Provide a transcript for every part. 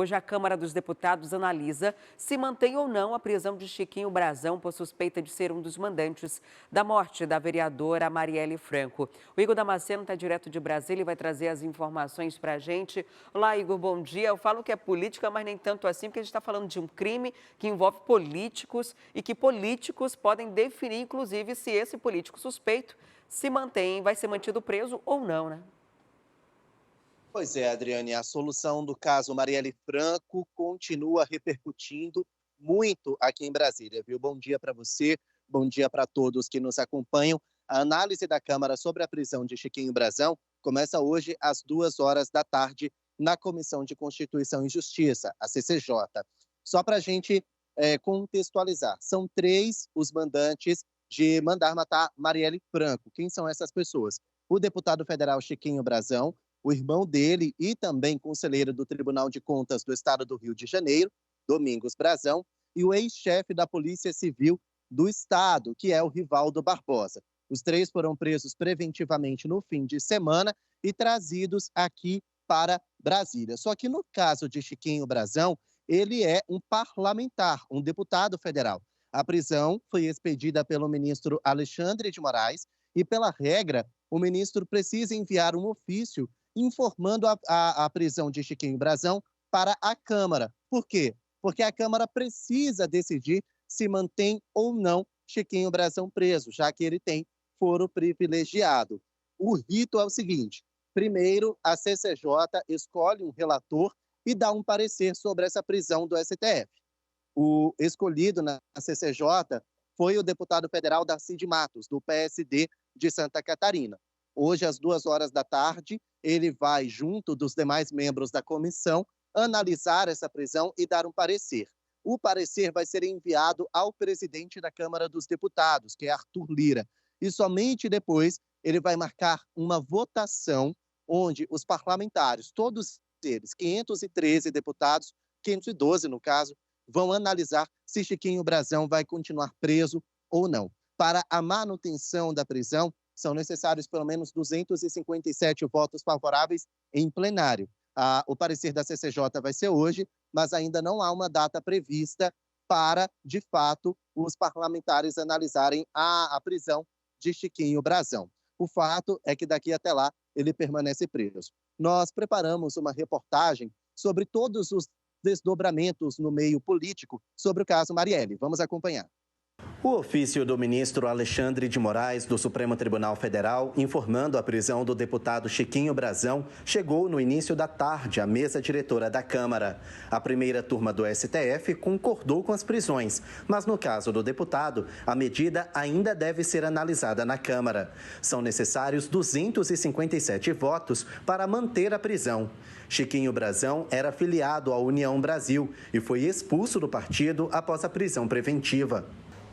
Hoje, a Câmara dos Deputados analisa se mantém ou não a prisão de Chiquinho Brazão por suspeita de ser um dos mandantes da morte da vereadora Marielle Franco. O Igor Damasceno está direto de Brasília e vai trazer as informações para a gente. Olá, Igor, bom dia. Eu falo que é política, mas nem tanto assim, porque a gente está falando de um crime que envolve políticos e que políticos podem definir, inclusive, se esse político suspeito se mantém, vai ser mantido preso ou não, né? Pois é, Adriane, a solução do caso Marielle Franco continua repercutindo muito aqui em Brasília, viu? Bom dia para você, bom dia para todos que nos acompanham. A análise da Câmara sobre a prisão de Chiquinho Brazão começa hoje às 2 horas da tarde na Comissão de Constituição e Justiça, a CCJ. Só para a gente contextualizar, são 3 os mandantes de mandar matar Marielle Franco. Quem são essas pessoas? O deputado federal Chiquinho Brazão, o irmão dele e também conselheiro do Tribunal de Contas do Estado do Rio de Janeiro, Domingos Brazão, e o ex-chefe da Polícia Civil do Estado, que é o Rivaldo Barbosa. Os 3 foram presos preventivamente no fim de semana e trazidos aqui para Brasília. Só que no caso de Chiquinho Brazão, ele é um parlamentar, um deputado federal. A prisão foi expedida pelo ministro Alexandre de Moraes e, pela regra, o ministro precisa enviar um ofício informando a prisão de Chiquinho Brazão para a Câmara. Por quê? Porque a Câmara precisa decidir se mantém ou não Chiquinho Brazão preso, já que ele tem foro privilegiado. O rito é o seguinte: primeiro, a CCJ escolhe um relator e dá um parecer sobre essa prisão do STF. O escolhido na CCJ foi o deputado federal Darcy de Matos, do PSD de Santa Catarina. Hoje, às 2 horas da tarde, ele vai, junto dos demais membros da comissão, analisar essa prisão e dar um parecer. O parecer vai ser enviado ao presidente da Câmara dos Deputados, que é Arthur Lira. E somente depois ele vai marcar uma votação onde os parlamentares, todos eles, 513 deputados, 512 no caso, vão analisar se Chiquinho Brazão vai continuar preso ou não. Para a manutenção da prisão, são necessários pelo menos 257 votos favoráveis em plenário. O parecer da CCJ vai ser hoje, mas ainda não há uma data prevista para, de fato, os parlamentares analisarem a prisão de Chiquinho Brazão. O fato é que daqui até lá ele permanece preso. Nós preparamos uma reportagem sobre todos os desdobramentos no meio político sobre o caso Marielle. Vamos acompanhar. O ofício do ministro Alexandre de Moraes, do Supremo Tribunal Federal, informando a prisão do deputado Chiquinho Brazão, chegou no início da tarde à mesa diretora da Câmara. A primeira turma do STF concordou com as prisões, mas no caso do deputado, a medida ainda deve ser analisada na Câmara. São necessários 257 votos para manter a prisão. Chiquinho Brazão era filiado à União Brasil e foi expulso do partido após a prisão preventiva.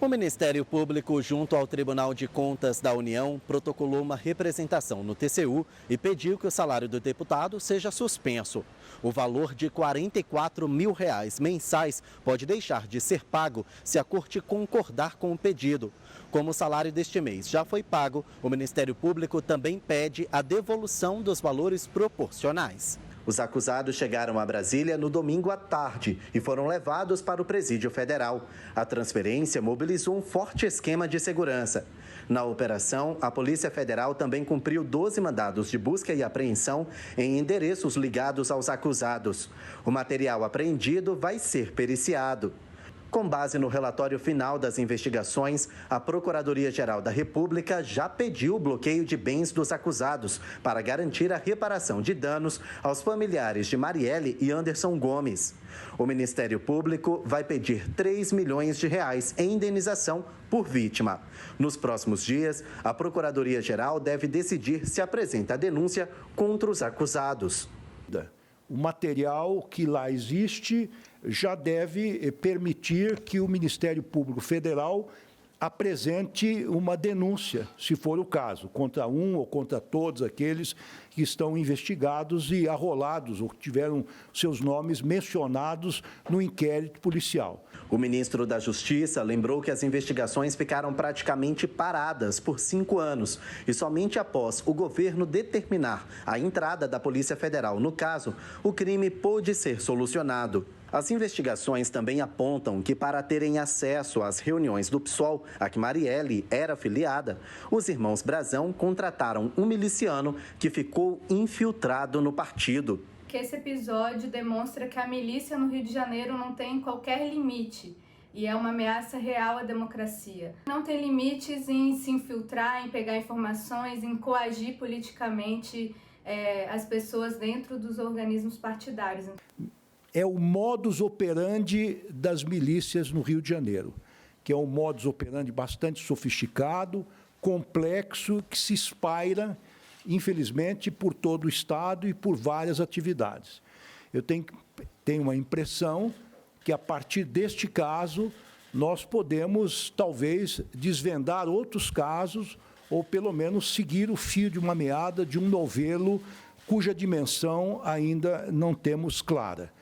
O Ministério Público, junto ao Tribunal de Contas da União, protocolou uma representação no TCU e pediu que o salário do deputado seja suspenso. O valor de R$ 44 mil mensais pode deixar de ser pago se a Corte concordar com o pedido. Como o salário deste mês já foi pago, o Ministério Público também pede a devolução dos valores proporcionais. Os acusados chegaram a Brasília no domingo à tarde e foram levados para o Presídio Federal. A transferência mobilizou um forte esquema de segurança. Na operação, a Polícia Federal também cumpriu 12 mandados de busca e apreensão em endereços ligados aos acusados. O material apreendido vai ser periciado. Com base no relatório final das investigações, a Procuradoria-Geral da República já pediu o bloqueio de bens dos acusados para garantir a reparação de danos aos familiares de Marielle e Anderson Gomes. O Ministério Público vai pedir R$ 3 milhões em indenização por vítima. Nos próximos dias, a Procuradoria-Geral deve decidir se apresenta a denúncia contra os acusados. O material que lá existe já deve permitir que o Ministério Público Federal apresente uma denúncia, se for o caso, contra um ou contra todos aqueles que estão investigados e arrolados ou que tiveram seus nomes mencionados no inquérito policial. O ministro da Justiça lembrou que as investigações ficaram praticamente paradas por 5 anos e somente após o governo determinar a entrada da Polícia Federal no caso, o crime pôde ser solucionado. As investigações também apontam que, para terem acesso às reuniões do PSOL, a que Marielle era filiada, os irmãos Brazão contrataram um miliciano que ficou infiltrado no partido. Que esse episódio demonstra que a milícia no Rio de Janeiro não tem qualquer limite e é uma ameaça real à democracia. Não tem limites em se infiltrar, em pegar informações, em coagir politicamente as pessoas dentro dos organismos partidários. É o modus operandi das milícias no Rio de Janeiro, que é um modus operandi bastante sofisticado, complexo, que se espalha, infelizmente, por todo o Estado e por várias atividades. Eu tenho uma impressão que, a partir deste caso, nós podemos, talvez, desvendar outros casos ou, pelo menos, seguir o fio de uma meada de um novelo cuja dimensão ainda não temos clara.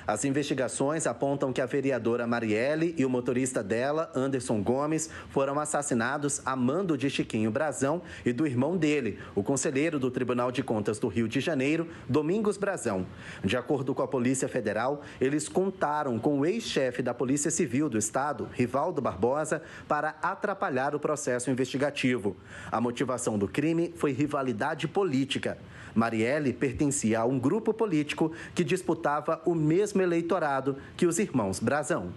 As investigações apontam que a vereadora Marielle e o motorista dela, Anderson Gomes, foram assassinados a mando de Chiquinho Brazão e do irmão dele, o conselheiro do Tribunal de Contas do Rio de Janeiro, Domingos Brazão. De acordo com a Polícia Federal, eles contaram com o ex-chefe da Polícia Civil do Estado, Rivaldo Barbosa, para atrapalhar o processo investigativo. A motivação do crime foi rivalidade política. Marielle pertencia a um grupo político que disputava o mesmo eleitorado que os irmãos Brazão.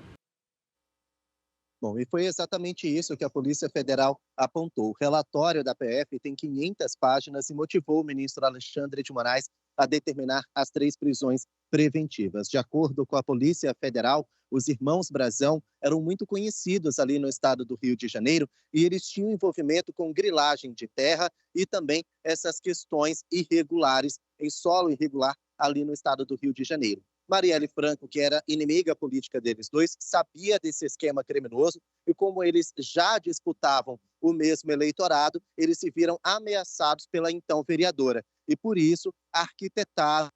Bom, e foi exatamente isso que a Polícia Federal apontou. O relatório da PF tem 500 páginas e motivou o ministro Alexandre de Moraes a determinar as 3 prisões preventivas. De acordo com a Polícia Federal, os irmãos Brazão eram muito conhecidos ali no estado do Rio de Janeiro e eles tinham envolvimento com grilagem de terra e também essas questões irregulares em solo irregular ali no estado do Rio de Janeiro. Marielle Franco, que era inimiga política deles dois, sabia desse esquema criminoso e, como eles já disputavam o mesmo eleitorado, eles se viram ameaçados pela então vereadora e, por isso, arquitetaram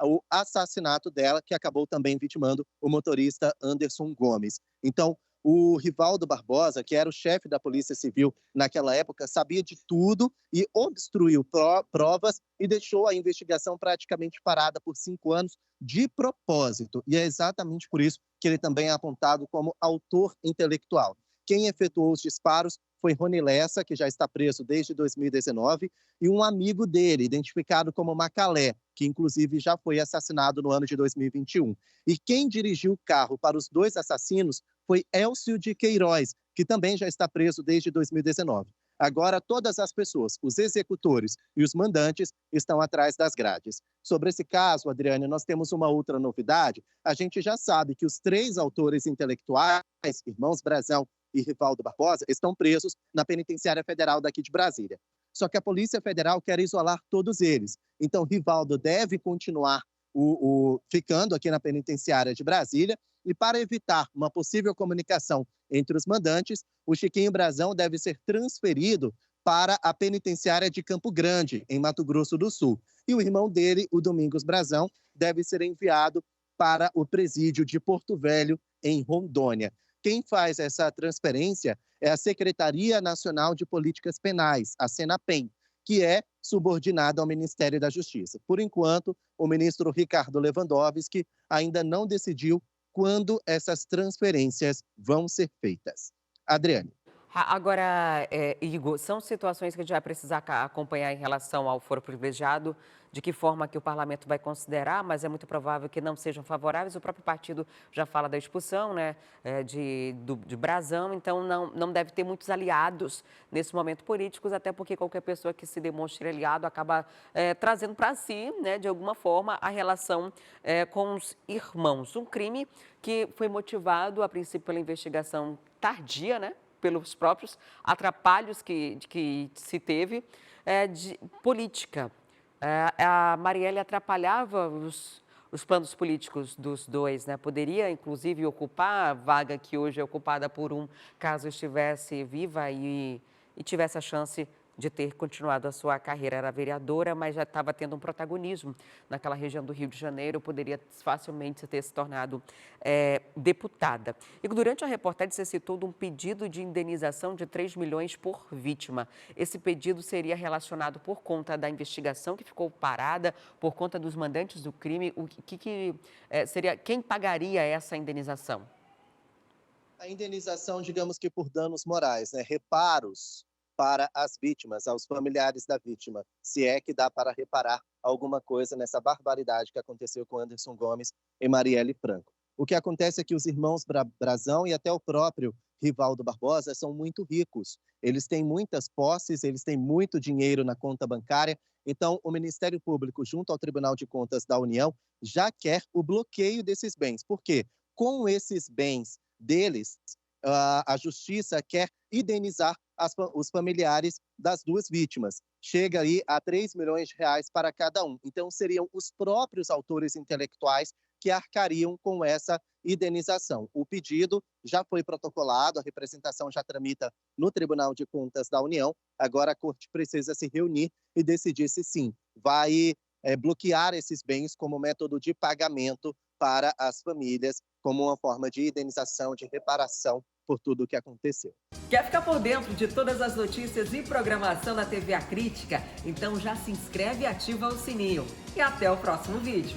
o assassinato dela, que acabou também vitimando o motorista Anderson Gomes. Então, o Rivaldo Barbosa, que era o chefe da Polícia Civil naquela época, sabia de tudo e obstruiu provas e deixou a investigação praticamente parada por 5 anos de propósito. E é exatamente por isso que ele também é apontado como autor intelectual. Quem efetuou os disparos foi Rony Lessa, que já está preso desde 2019, e um amigo dele, identificado como Macalé, que inclusive já foi assassinado no ano de 2021. E quem dirigiu o carro para os 2 assassinos foi Elcio de Queiroz, que também já está preso desde 2019. Agora, todas as pessoas, os executores e os mandantes, estão atrás das grades. Sobre esse caso, Adriane, nós temos uma outra novidade. A gente já sabe que os 3 autores intelectuais, irmãos Brazão e Rivaldo Barbosa, estão presos na Penitenciária Federal daqui de Brasília. Só que a Polícia Federal quer isolar todos eles. Então, Rivaldo deve continuar ficando aqui na Penitenciária de Brasília e, para evitar uma possível comunicação entre os mandantes, o Chiquinho Brazão deve ser transferido para a Penitenciária de Campo Grande, em Mato Grosso do Sul. E o irmão dele, o Domingos Brazão, deve ser enviado para o presídio de Porto Velho, em Rondônia. Quem faz essa transferência é a Secretaria Nacional de Políticas Penais, a Senapen, que é subordinada ao Ministério da Justiça. Por enquanto, o ministro Ricardo Lewandowski ainda não decidiu quando essas transferências vão ser feitas. Adriane. Agora, Igor, são situações que a gente vai precisar acompanhar em relação ao foro privilegiado, de que forma que o parlamento vai considerar, mas é muito provável que não sejam favoráveis. O próprio partido já fala da expulsão, né, de Brazão, então não deve ter muitos aliados nesse momento políticos, até porque qualquer pessoa que se demonstre aliado acaba trazendo para si, né, de alguma forma, a relação com os irmãos. Um crime que foi motivado, a princípio, pela investigação tardia, né, pelos próprios atrapalhos que se teve de política. A Marielle atrapalhava os planos políticos dos dois, né? Poderia, inclusive, ocupar a vaga que hoje é ocupada por um, caso estivesse viva e tivesse a chance de ter continuado a sua carreira. Era vereadora, mas já estava tendo um protagonismo naquela região do Rio de Janeiro, poderia facilmente ter se tornado deputada. E durante a reportagem você citou de um pedido de indenização de 3 milhões por vítima. Esse pedido seria relacionado por conta da investigação que ficou parada, por conta dos mandantes do crime. O que seria, quem pagaria essa indenização? A indenização, digamos que por danos morais, né? Reparos para as vítimas, aos familiares da vítima, se é que dá para reparar alguma coisa nessa barbaridade que aconteceu com Anderson Gomes e Marielle Franco. O que acontece é que os irmãos Brazão e até o próprio Rivaldo Barbosa são muito ricos. Eles têm muitas posses, eles têm muito dinheiro na conta bancária. Então, o Ministério Público, junto ao Tribunal de Contas da União, já quer o bloqueio desses bens. Por quê? Com esses bens deles, a Justiça quer indenizar os familiares das duas vítimas. Chega aí a 3 milhões de reais para cada um. Então, seriam os próprios autores intelectuais que arcariam com essa indenização. O pedido já foi protocolado, a representação já tramita no Tribunal de Contas da União. Agora a Corte precisa se reunir e decidir se sim, vai bloquear esses bens como método de pagamento para as famílias, como uma forma de indenização, de reparação por tudo o que aconteceu. Quer ficar por dentro de todas as notícias e programação da TV A Crítica? Então já se inscreve e ativa o sininho. E até o próximo vídeo.